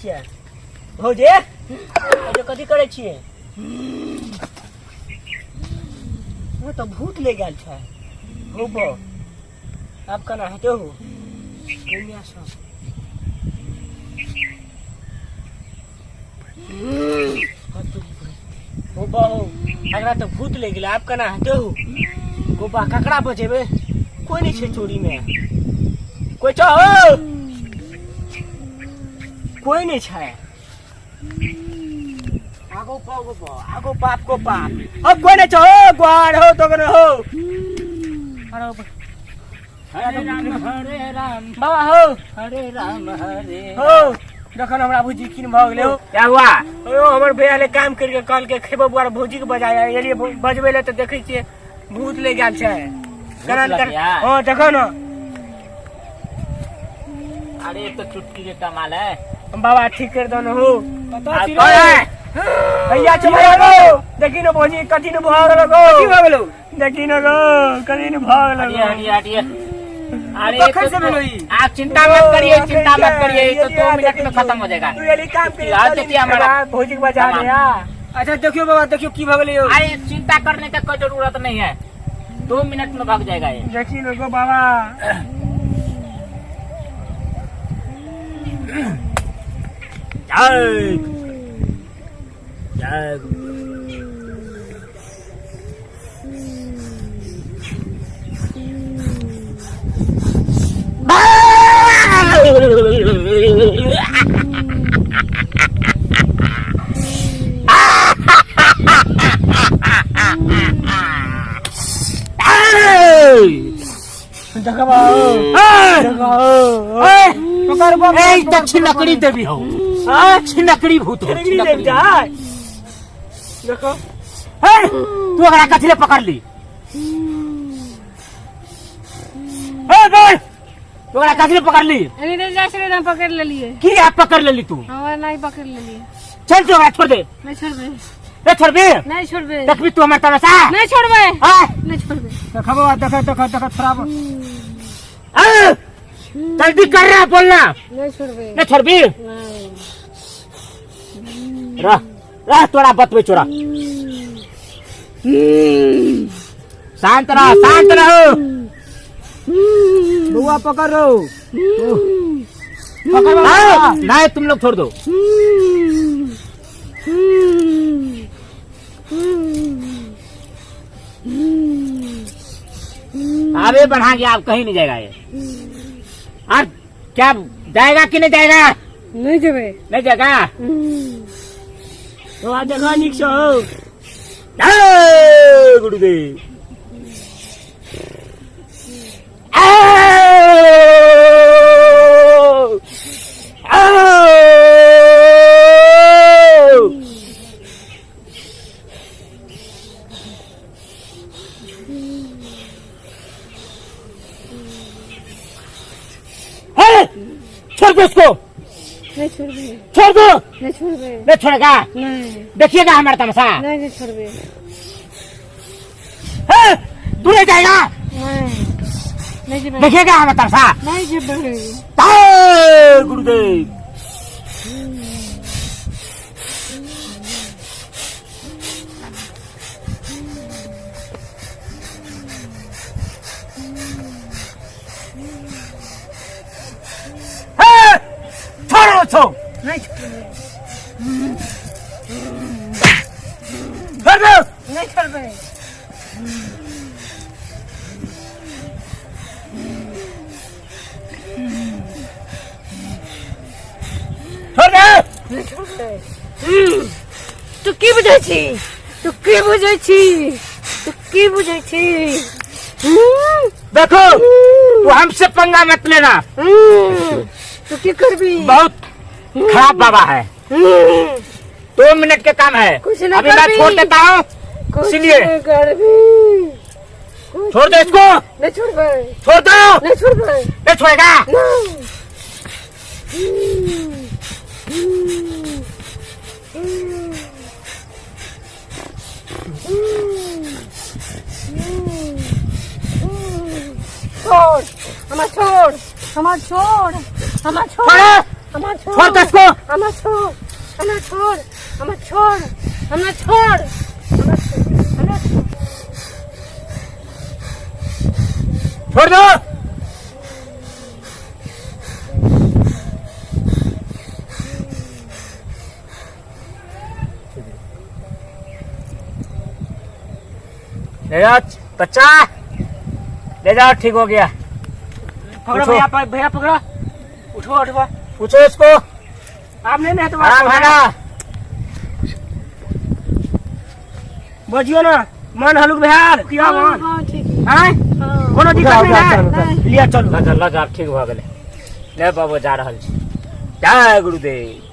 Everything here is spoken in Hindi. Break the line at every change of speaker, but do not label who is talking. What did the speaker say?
छियै भौजी जो कथी करे छियै वो तो भूत ले गेल छै हो बो आप कना हटो हो दुनिया सब हो बो एकरा तो भूत ले गेल आप कना हटो हो को बा ककड़ा बजेबे कोई नहीं छे चोरी में कोई छो कोई नहीं छे आगो पाप को पाप अब कोई नहीं छो ग्वार हो तो कर हो हरे राम बाबा हो हरे राम हरे हो जखन हमरा भौजी किन भ गेले हो क्या हुआ ओ हमर भैया ले काम करके कल के खेबो बुआर भौजी के बजाया एलिए बजबे ले त देखै छियै भूत ले गेल छै करन कर हां देखो न
अरे तो चुटकी के कमाल है
बाबा ठीक कर दो न हो पता छिरो भैया चलो गो देखि न भौजी कथि न भाग लगो कथि भाग गेलो देखि न गो कथि न भाग लगो
हटिए अरे कैसे भेलोई आप चिंता मत करिए तो 2 मिनट में खत्म हो जाएगा
तू एली काम कर हमारा भौजी के बजा दे अच्छा देखियो बाबा देखियो की भाग लियो
अरे चिंता करने का कोई जरूरत नहीं है 2 मिनट में भाग जाएगा ये
देखी न गो बाबा
छिनकड़ी देवी हो छिनकड़ी भूत हो
देखो
तू अगर कथी पकड़ ली तू अगर कथी पकड़ ली
पकड़ ले लिए
की आप पकड़ ले ली तू
नहीं पकड़ ले लिए
चल तू छोड़ दे
नहीं छोड़बे
नहीं छोड़बे देखबी तू हमारे तमाशा
नहीं छोड़बे नहीं छोड़बे
देखो बाबा देखो खराब
जल्दी कर रहा बोलना
नहीं छोड़बे
नहीं छोड़बी रह तोड़ा बतबे चोरा शांत रहो
बुआ पकड़ो
नहीं तुम लोग छोड़ दो आगे बढ़ाएंगे आप कहीं नहीं जाएगा ये और क्या जाएगा कि नहीं जाएगा
नहीं जाबे
नहीं जाएगा
तो आज देखो निक सो
गुरुदेव छोड़ दो उसको
नहीं छोड़बे
छोड़ दो
नहीं छोड़बे
नहीं छोड़ेगा
नहीं
देखिएगा हमारा तमाशा
नहीं छोड़बे
तू नहीं जाएगा
नहीं जाबे
देखिएगा हमारा तमाशा
नहीं जाबे
गुरुदेव छोड़ो
नहीं छोड़बे नहीं छोड़बे तू की बुझै छी
देखो तू हमसे पंगा मत लेना
तू की करबी
बहुत खराब बाबा है 2 मिनट के काम है अभी मैं छोड़ देता हूँ इसलिए छोड़ दो इसको
नहीं छोड़बे
छोड़ दो
नहीं छोड़बे
नहीं छोड़ेगा
छोड़ हमार छोड़ हमार छोड़ हमार छोड़ हमार छोड़
छोड़ कसको।
हमार छोड़ हमार छोड़ हमार छोड़ हमार छोड़ हमार छोड़
छोड़ दो। ले जाओ बच्चा, ले जाओ, ठीक हो गया।
पकड़ो
उठो।
भैया पकड़ो। उठो उठो।
पूछो इसको।
आप नहीं तो
आराम है ना?
बजियो ना मन हलुक बिहार किया मन
हाँ ठीक है
हैं
हाँ
कोनो दिक्कत
उठाओ,
नहीं
उठाओ,
है
उठाओ।
लिया चलो
लगा ठीक भ गेलै। ले बाबू जा रहल छी। जय गुरुदेव।